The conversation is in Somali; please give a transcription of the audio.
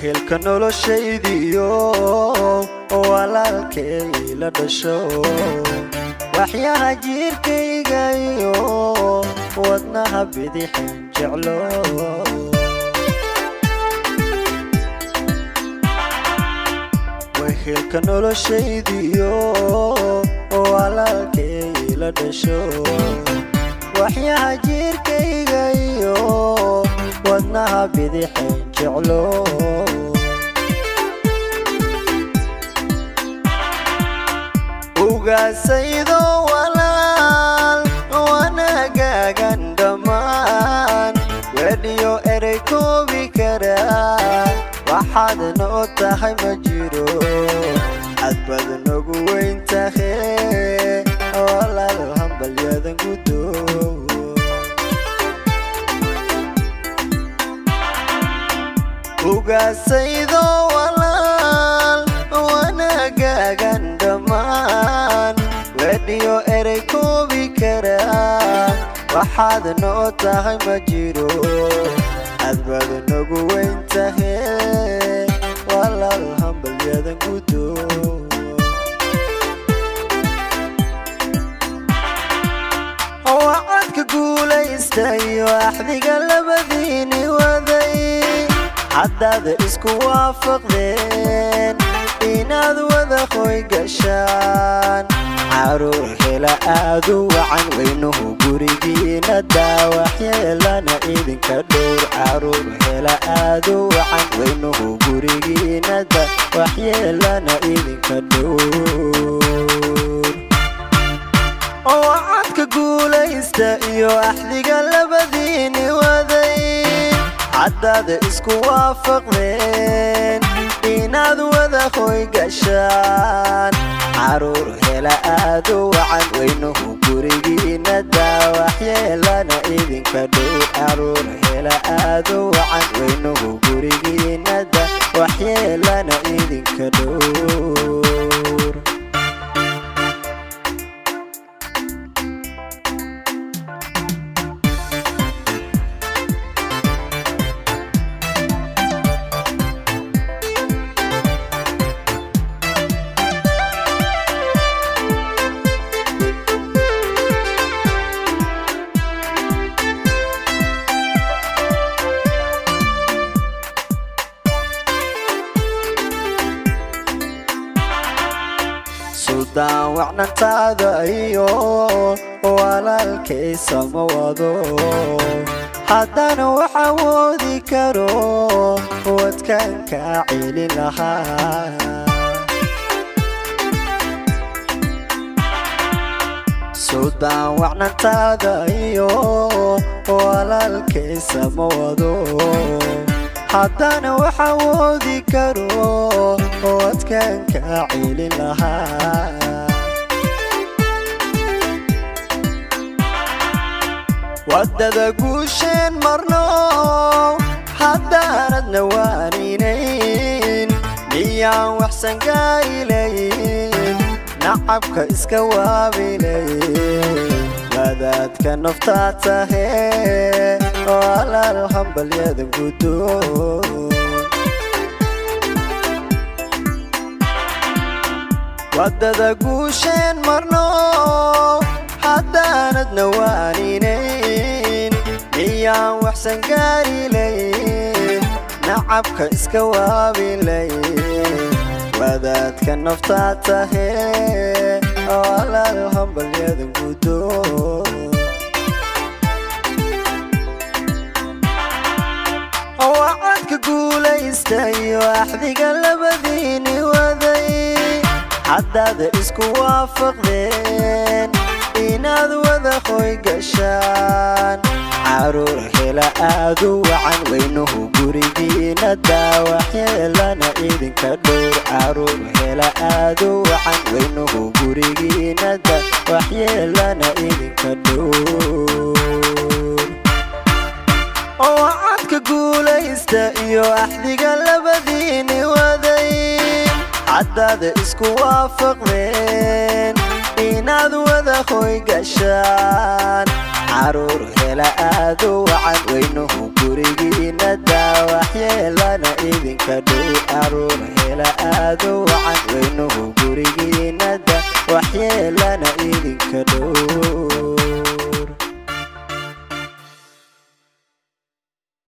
wehelka noloshaydiyo walaalkay la dhasho waxyaha jirkayga iyo wadnaha bidixin jeclo wehelka noloshaydiyo walaalkay la dhasho waxyaha jirkayga iyo wadnaha bidixin jeclo ugaasaydo walaal wanagaagan dhammaan wedhiyo erey koobi karaa waxaad noo tahay ma jiro cadbad nagu weyn tahay walaal hambalyadan gudo ugaasaydo walaal wanagaagan dhammaan wedhiyo erey koobi karaa waxaad noo tahay ma jiro cadbad nagu weyn tahay walaal hambalyadan gudo wacadka guulaystayo axdiga labadiini waday haddaad isku waafaqdeen inaad wada qoy gashaan caruur hela aad u wacan weynuhu gurigiina daawaxyeelana idinka dhowr caruur hela aad u wacan weynuhu gurigiina daawaxyeelana idinka dhowr wacadka guulaysta iyo axdiga labadiini waday haddaad isku waafaqdeen inaad wada qoy gashaan caruur hela aad u wacan weynuhu gurigiina daawaxyeelana idinka dhowr caruur hela aad u wacan weynuhu gurigiina daawaxyeelana idinka dhowr suldaan wacnantaada iyo walaalkay sama wado haddana wax awoodi karo wadkaan kaa celin lahaa suldaan wacnantaada iyo walaalkay sama wado haddana wax awoodi karo wadkaan kaa celin lahaa waddada guusheen marno haddaanadna waaninayn miyaan waxsan gaailayn nacabka iska waabilayn wadaadka naftaa tahee walaal hambalyadan gudo waddada guusheen marno haddaanadna waaninayn miyaan waxsan gaarilayn nacabka iska waabilayn wadaadka naftaa tahee walaal hambalyadan gudo wacadka guulaystayo axdiga labadiini waday haddaad isku waafaqdeen inaad wada qoy gashaan caruur hela aad u wacan weynuhu gurigiina daawaxyeelana idinka dhowr caruur hela aad u wacan weynuhu gurigiina daawaxyeelana idinka dhowr wacadka guulaysta iyo axdiga labadiini waday haddaad isku waafaqdeen inaad wada qoy gashaan caruur hela aad u wacan weynuhu gurigiina daa waxyeelana idinka dhow caruur hela aad u wacan weynuhu gurigiina daa waxyeelana idinka dhow